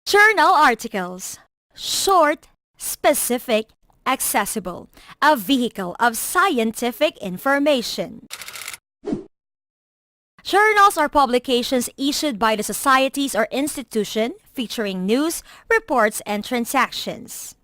Journal articles. Short, specific, accessible. A vehicle of scientific information. Journals are publications issued by the societies or institution featuring news, reports, and transactions.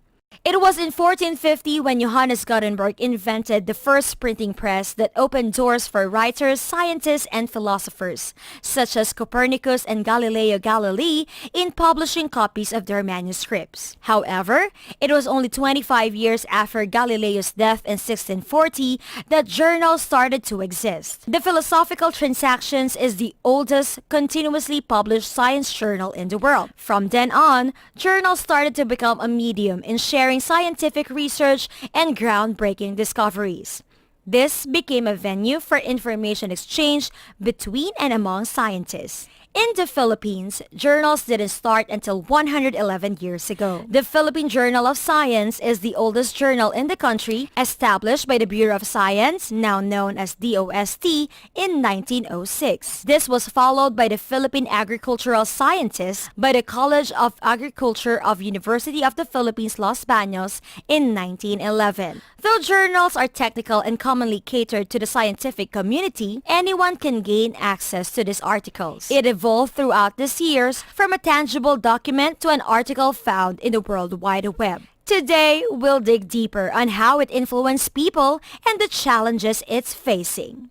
It was in 1450 when Johannes Gutenberg invented the first printing press that opened doors for writers, scientists, and philosophers, such as Copernicus and Galileo Galilei, in publishing copies of their manuscripts. However, it was only 25 years after Galileo's death in 1640 that journals started to exist. The Philosophical Transactions is the oldest continuously published science journal in the world. From then on, journals started to become a medium in sharing scientific research and groundbreaking discoveries. This became a venue for information exchange between and among scientists. In the Philippines, journals didn't start until 111 years ago. The Philippine Journal of Science is the oldest journal in the country, established by the Bureau of Science, now known as DOST, in 1906. This was followed by the Philippine Agricultural Scientists by the College of Agriculture of University of the Philippines, Los Baños, in 1911. Though journals are technical and commonly catered to the scientific community, anyone can gain access to these articles. It evolved throughout these years from a tangible document to an article found in the World Wide Web. Today, we'll dig deeper on how it influenced people and the challenges it's facing.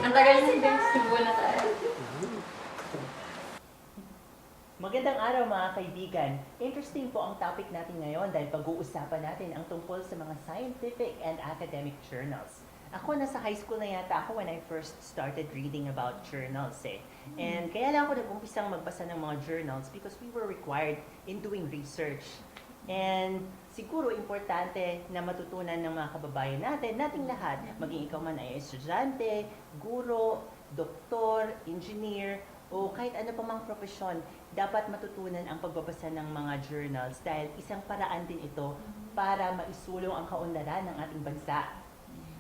Ang tagal ng Cebu na tayo. Magandang araw mga kaibigan. Interesting po ang topic natin ngayon dahil pag-uusapan natin ang tungkol sa mga scientific and academic journals. Ako, nasa high school na yata ako when I first started reading about journals And kaya lang ako nag-umpisang magbasa ng mga journals because we were required in doing research. And siguro importante na matutunan ng mga kababayan natin, nating lahat, maging ikaw man ay estudyante, guro, doktor, engineer, o kahit ano pa mang profesyon, dapat matutunan ang pagbabasa ng mga journals dahil isang paraan din ito para maisulong ang kaunlaran ng ating bansa.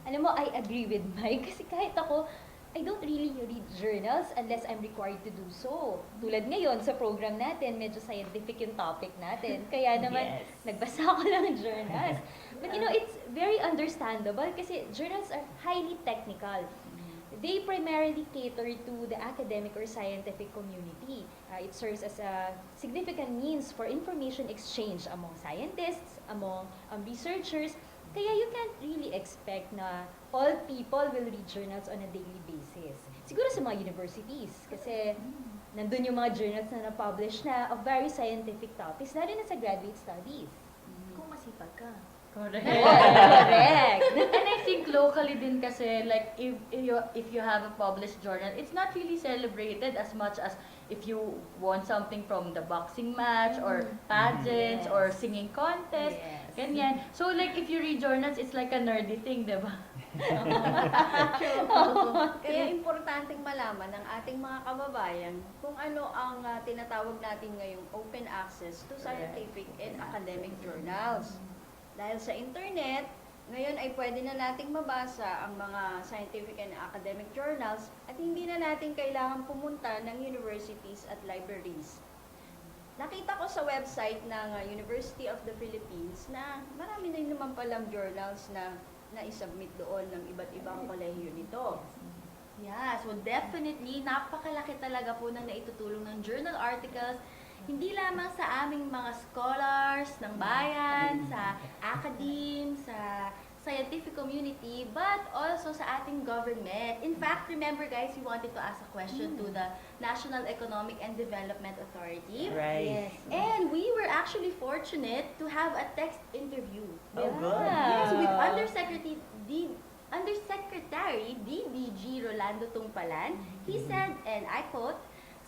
Alam mo, I agree with Mike kasi kahit ako, I don't really read journals unless I'm required to do so. Tulad ngayon sa program natin, medyo scientific yung topic natin. Kaya naman, nagbasa ako ng journals. But you know, it's very understandable kasi journals are highly technical. They primarily cater to the academic or scientific community. It serves as a significant means for information exchange among scientists, among researchers. Kaya you can't really expect na all people will read journals on a daily basis. Siguro sa mga universities, kasi nandun yung mga journals na na-publish na of very scientific topics, lalo na sa graduate studies. Kung masipag ka. Correct. Correct. And I think locally din kasi, like, if you have a published journal, it's not really celebrated as much as if you won something from the boxing match or pageants or singing contest. Ganyan. So, like, if you read journals, it's like a nerdy thing, diba? Kaya importanteng malaman ng ating mga kababayan kung ano ang tinatawag natin ngayong open access to scientific and academic journals. Dahil sa internet, ngayon ay pwede na nating mabasa ang mga scientific and academic journals at hindi na natin kailangan pumunta ng universities at libraries. Nakita ko sa website ng University of the Philippines na marami na naman palang journals na na-submit doon ng iba't ibang kolehiyo nito. Yeah, so definitely, napakalaki talaga po ng naitutulong ng journal articles, hindi lamang sa aming mga scholars ng bayan, sa academe, sa scientific community, but also sa ating government. In fact, remember guys, we wanted to ask a question to the National Economic and Development Authority. Right. Yes. And we were actually fortunate to have a text interview. Oh, good. Yes, with Undersecretary DDG Rolando Tungpalan. He said, and I quote,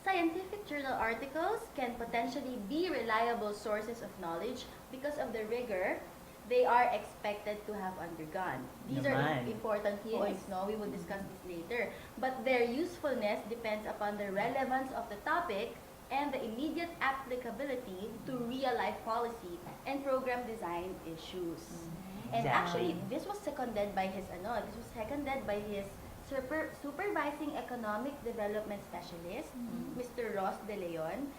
"Scientific journal articles can potentially be reliable sources of knowledge because of the rigor they are expected to have undergone." These are important points, no? We will discuss this later. But their usefulness depends upon the relevance of the topic and the immediate applicability to real media life policy and program design issues. And actually, this was seconded by his supervising economic development specialist, Mr. Ross De Leon,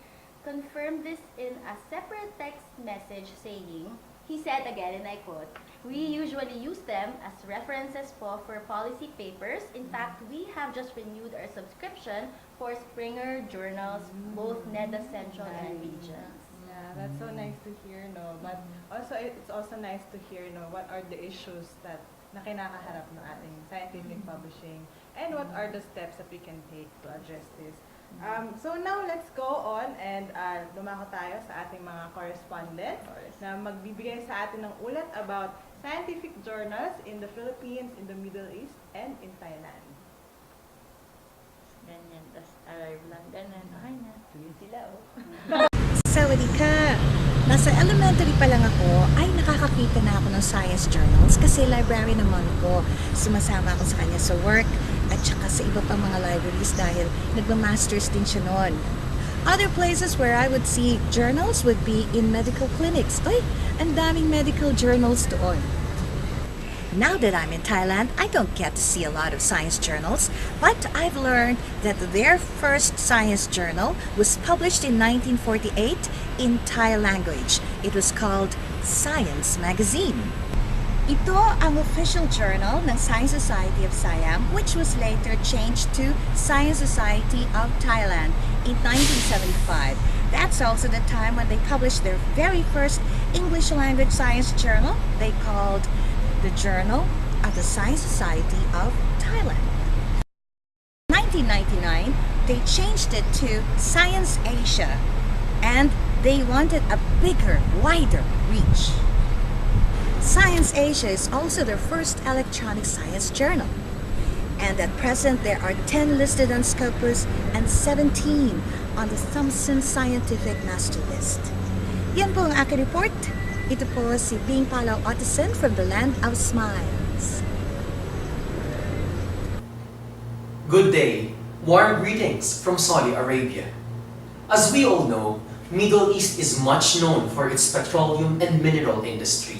confirmed this in a separate text message saying, he said again, and I quote, "We usually use them as references for policy papers. In fact, we have just renewed our subscription for Springer journals, both NEDA Central and Regions." Yeah, that's so nice to hear, no? But also, it's also nice to hear, no, what are the issues na kinakaharap ng ating scientific publishing and what are the steps that we can take to address this. So now, let's go on and lumako tayo sa ating mga correspondent na magbibigay sa atin ng ulat about scientific journals in the Philippines, in the Middle East, and in Thailand. Ganyan, tas arrive lang, ganyan, okay na. Tuwin sila, oh. Sawadika! Nasa elementary pa lang ako, ay nakakakita na ako ng science journals kasi library naman ko. Sumasama ako sa kanya sa work at saka sa iba pang mga libraries dahil nagma-masters din siya noon. Other places where I would see journals would be in medical clinics. Ay, ang daming medical journals doon. Now that I'm in Thailand, I don't get to see a lot of science journals, but I've learned that their first science journal was published in 1948 in Thai language. It was called Science Magazine. Ito ang official journal ng Science Society of Siam, which was later changed to Science Society of Thailand in 1975. That's also the time when they published their very first English language science journal. They called the Journal of the Science Society of Thailand. In 1999, they changed it to Science Asia, and they wanted a bigger, wider reach. Science Asia is also their first electronic science journal. And at present, there are 10 listed on Scopus and 17 on the Thomson Scientific Master List. Yan po ang aking report. Ito po si Bing Palaw Otteson from the Land of Smiles. Good day. Warm greetings from Saudi Arabia. As we all know, Middle East is much known for its petroleum and mineral industry.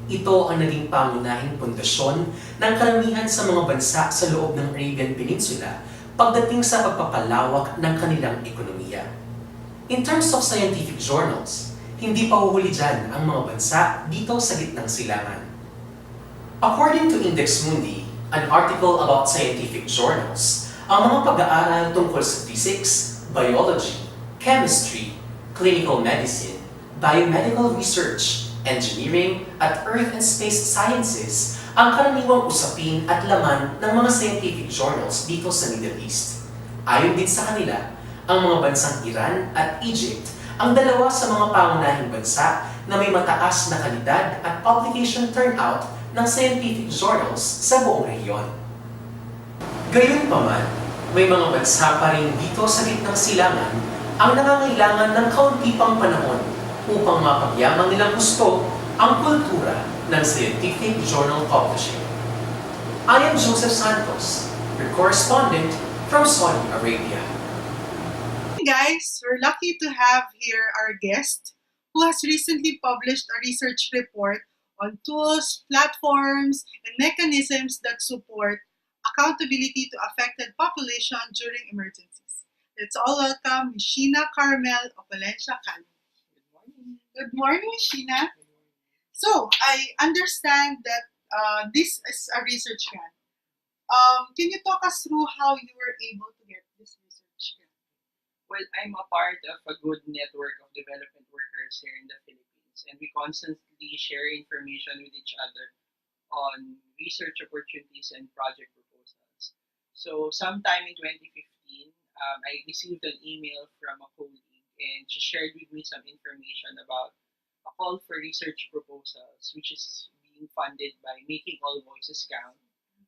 Ito ang naging pangunahing pundasyon ng karamihan sa mga bansa sa loob ng Arabian Peninsula pagdating sa pagpapalawak ng kanilang ekonomiya. In terms of scientific journals, hindi pa huhuli dyan ang mga bansa dito sa gitnang silangan. According to Index Mundi, an article about scientific journals, ang mga pag-aaral tungkol sa physics, biology, chemistry, clinical medicine, biomedical research, engineering, at earth and space sciences ang karaniwang usapin at laman ng mga scientific journals dito sa Middle East. Ayon din sa kanila, ang mga bansang Iran at Egypt ang dalawa sa mga pangunahing bansa na may mataas na kalidad at publication turnout ng scientific journals sa buong rehiyon. Gayunpaman, may mga bansa pa rin dito sa gitnang silangan ang nangangailangan ng kaunti pang panahon upang mapagyamang nilang gusto ang kultura ng scientific journal publishing. I am Joseph Santos, your correspondent from Saudi Arabia. Guys, we're lucky to have here our guest who has recently published a research report on tools, platforms, and mechanisms that support accountability to affected population during emergencies. Let's all welcome Ms. Sheena Carmel of Valencia, Cali. Good morning. Good morning, Sheena. So, I understand that this is a research grant. Can you talk us through how you were able to get this research grant? Well, I'm a part of a good network of development workers here in the Philippines, and we constantly share information with each other on research opportunities and project proposals. So sometime in 2015, I received an email from a colleague, and she shared with me some information about a call for research proposals, which is being funded by Making All Voices Count,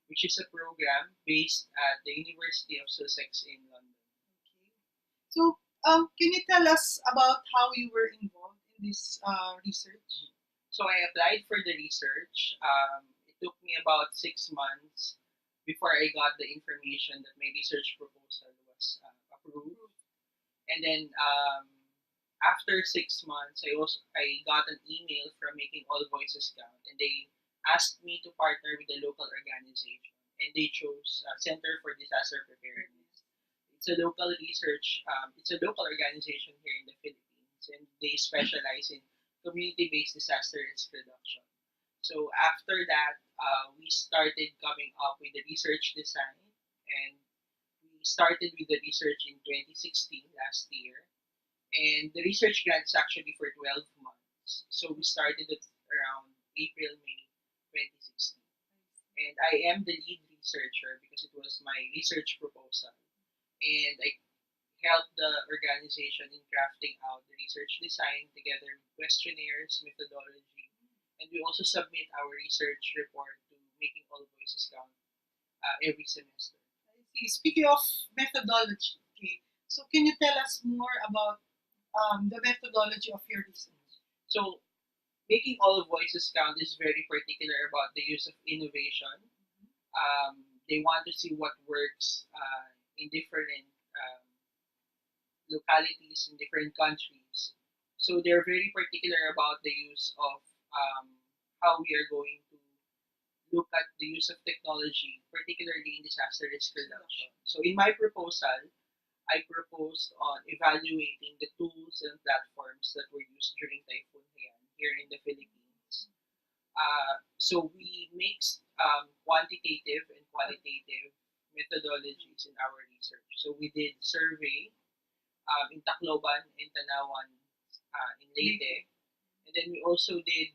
which is a program based at the University of Sussex in London. So, can you tell us about how you were involved in this research? So I applied for the research. It took me about 6 months before I got the information that my research proposal was approved. And then after 6 months, I got an email from Making All Voices Count, and they asked me to partner with a local organization, and they chose Center for Disaster Preparedness. It's a local research. It's a local organization here in the Philippines, and they specialize in community-based disaster risk reduction. So after that, we started coming up with the research design, and we started with the research in 2016 last year. And the research grant is actually for 12 months. So we started it around April, May 2016. And I am the lead researcher because it was my research proposal. And I helped the organization in crafting out the research design together with questionnaires, methodology, and we also submit our research report to Making All Voices Count every semester. See, speaking of methodology, okay, so can you tell us more about the methodology of your research? So, Making All Voices Count is very particular about the use of innovation. They want to see what works in different localities in different countries. So they're very particular about the use of how we are going to look at the use of technology, particularly in disaster risk reduction. So in my proposal, I proposed on evaluating the tools and platforms that were used during Typhoon Haiyan here in the Philippines. So we mixed quantitative and qualitative methodologies in our research. So we did survey in Tacloban, in Tanawan, in Leyte. And then we also did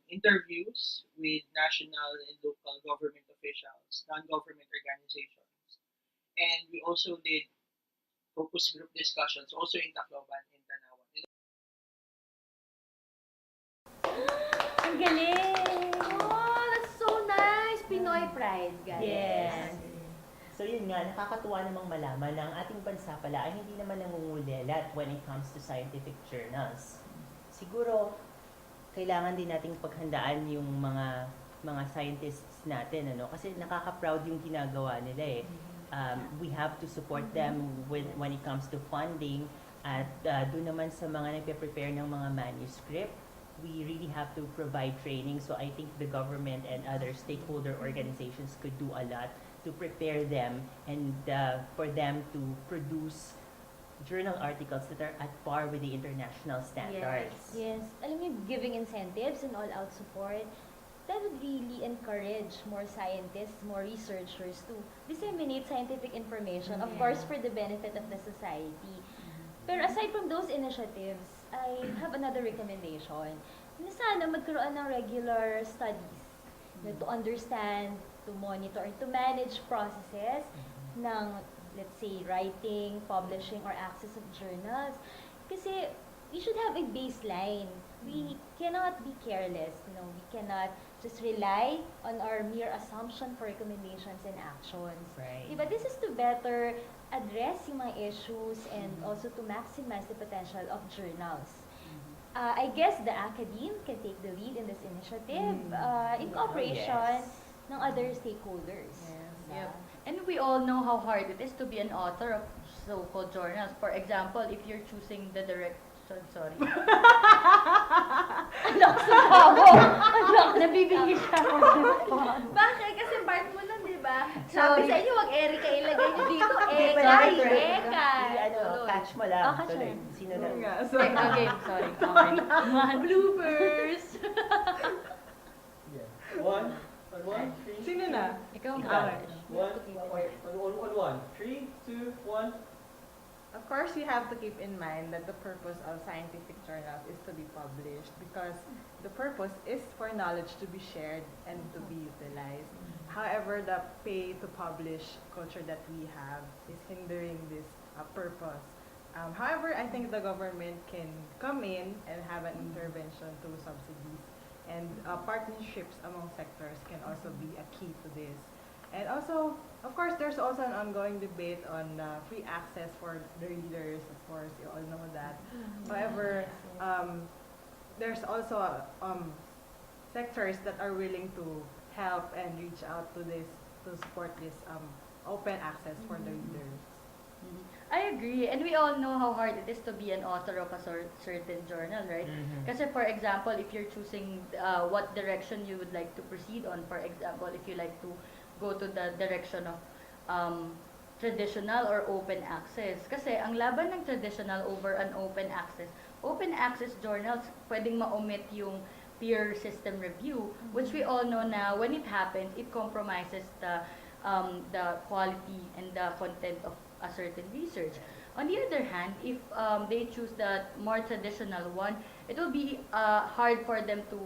interviews with national and local government officials, non-government organizations. And we also did focus group discussions also in Tacloban and Tanawan. Ang galing! Oh, that's so nice! Pinoy pride, guys. Yes. So yun nga, nakakatuwa namang malaman na ang ating bansa pala ay hindi naman nangungulelat when it comes to scientific journals. Siguro, kailangan din nating paghandaan yung mga scientists natin, ano? Kasi nakaka-proud yung ginagawa nila eh. We have to support them when it comes to funding at doon naman sa mga nagpe-prepare ng mga manuscript, we really have to provide training. So I think the government and other stakeholder organizations could do a lot to prepare them and for them to produce journal articles that are at par with the international standards. Yes. Alam niyo, giving incentives and all-out support, that would really encourage more scientists, more researchers to disseminate scientific information, of course, for the benefit of the society. Pero aside from those initiatives, I have another recommendation. Na sana magkaroon ng regular studies to understand, to monitor, to manage processes ng, let's say, writing, publishing, or access of journals. Kasi we should have a baseline. We cannot be careless. We cannot just rely on our mere assumption for recommendations and actions. Right. Diba? This is to better address yung mga issues and also to maximize the potential of journals. I guess the academe can take the lead in this initiative in cooperation ng other stakeholders. Yep. And we all know how hard it is to be an author of so-called journals. For example, if you're choosing the direction, sorry. Anak sa tao! Anak, nabibigil siya ako. Bakit? Kasi part mo lang, di ba? Sorry. Sabi sa inyo, wag Erika ilagay nyo dito. Hindi pa Eka, natin Eka. catch mo lang. catch Tuloy. mo. Sino na? Okay, sorry. Bloopers! One, three. Sino na? Ikaw One. 3, 2, 1. Of course, you have to keep in mind that the purpose of scientific journals is to be published because the purpose is for knowledge to be shared and to be utilized. However, the pay-to-publish culture that we have is hindering this purpose. However, I think the government can come in and have an intervention through subsidies, and partnerships among sectors can also be a key to this. And also, of course, there's also an ongoing debate on free access for the readers. Of course, you all know that. However, there's also sectors that are willing to help and reach out to this to support this open access for the readers. I agree. And we all know how hard it is to be an author of a certain journal, right? Kasi for example, if you're choosing what direction you would like to proceed on, for example, if you like to go to the direction of traditional or open access. Kasi ang laban ng traditional over an open access journals, pwedeng ma-omit yung peer system review, which we all know na when it happens, it compromises the quality and the content of a certain research. On the other hand, if they choose the more traditional one, it will be hard for them to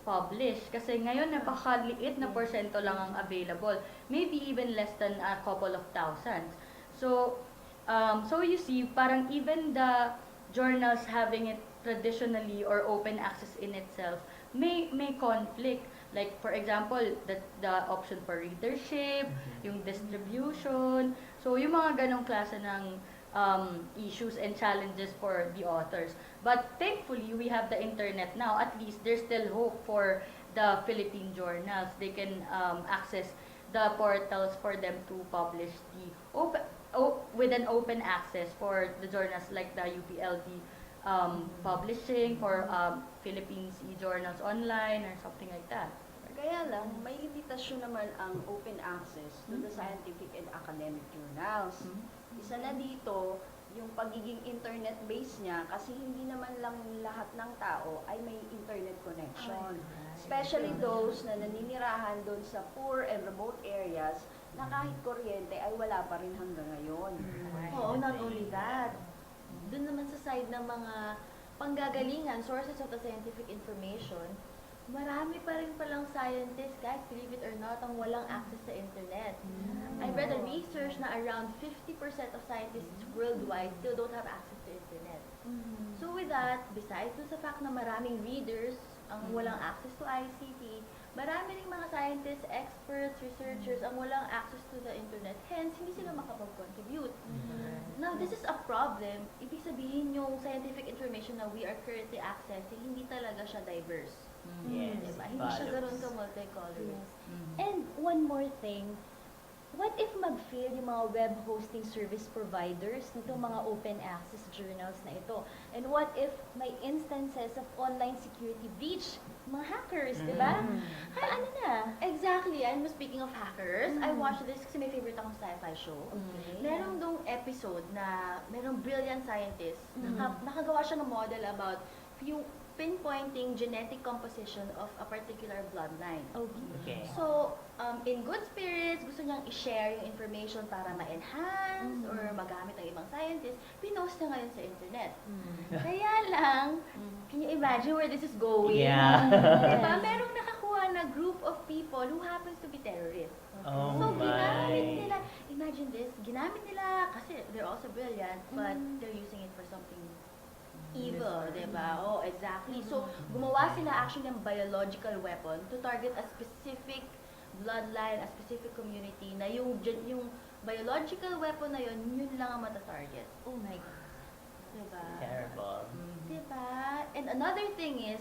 publish kasi ngayon napakaliit na porsyento lang ang available, maybe even less than a couple of thousands. So you see, parang even the journals having it traditionally or open access in itself may conflict. Like for example, the option for readership, yung distribution. So yung mga ganong klase ng issues and challenges for the authors. But thankfully, we have the internet now. At least there's still hope for the Philippine journals. They can access the portals for them to publish the with an open access for the journals like the UPLD publishing for Philippines e-journals online or something like that. Kaya lang, may limitasyon naman ang open access to the scientific and academic journals. Isa na dito, yung pagiging internet-based niya kasi hindi naman lang lahat ng tao ay may internet connection. Especially those na naninirahan doon sa poor and remote areas na kahit kuryente ay wala pa rin hanggang ngayon. Oo, not only that. Doon naman sa side ng mga panggagalingan, sources of the scientific information, marami pa rin palang scientists, guys, believe it or not, ang walang access sa internet. I read a research na around 50% of scientists worldwide still don't have access to internet. So with that, besides dun sa fact na maraming readers ang walang access to ICT, marami ring mga scientists, experts, researchers ang walang access to the internet. Hence, hindi sila makapag-contribute. Now, this is a problem. Ibig sabihin yung scientific information na we are currently accessing, hindi talaga siya diverse. Yes. Diba? Hindi siya ganun ka multicolor. And one more thing, what if mag-fail yung mga web hosting service providers nitong mga open access journals na ito? And what if may instances of online security breach? Mga hackers, di ba? Ano na? Exactly. And speaking of hackers, I watched this kasi may favorite akong sci-fi show. Merong dong episode na merong brilliant scientist. Nakagawa siya ng model about yung pinpointing genetic composition of a particular bloodline. Okay. So, in good spirits, gusto niyang i-share yung information para ma-enhance or magamit ng ibang scientist. Pinost niya ngayon sa internet. Kaya lang, can you imagine where this is going? Yeah. Diba? Merong nakakuha na group of people who happens to be terrorists. Oh So, ginamit my. nila, imagine this, ginamit nila, kasi they're also brilliant, but they're using it for something evil, diba? Oh, exactly. So, gumawa sila actually ng biological weapon to target a specific bloodline, a specific community, na yung biological weapon na yun lang ang mata-target. Oh my God. Diba? Terrible. Diba? And another thing is,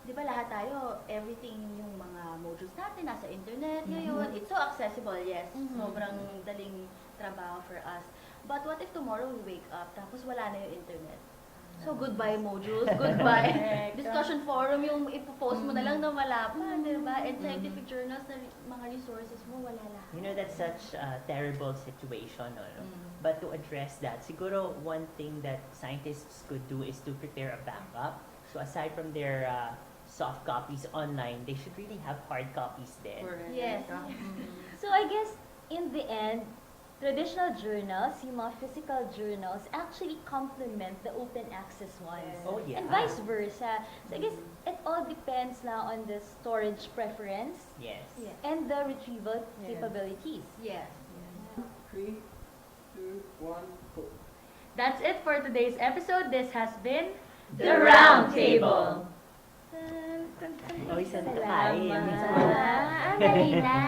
diba lahat tayo, everything yung mga modules natin nasa internet ngayon, it's so accessible, yes. Sobrang daling trabaho for us. But what if tomorrow we wake up, tapos wala na yung internet? So, goodbye modules, goodbye discussion forum, yung ipopost mo na lang na wala pa, diba? And scientific journals na mga resources mo, wala lahat. You know, that's such a terrible situation, no? But to address that, siguro one thing that scientists could do is to prepare a backup. So aside from their soft copies online, they should really have hard copies then. Yes. So I guess, in the end, traditional journals, yung mga physical journals, actually complement the open access ones. Oh yeah. And vice versa. So I guess it all depends now on the storage preference Yes. and the retrieval capabilities. Yes. 3, 2, 1, go. That's it for today's episode. This has been The Round Table. Oh, isang kain. Salamat. Dali na.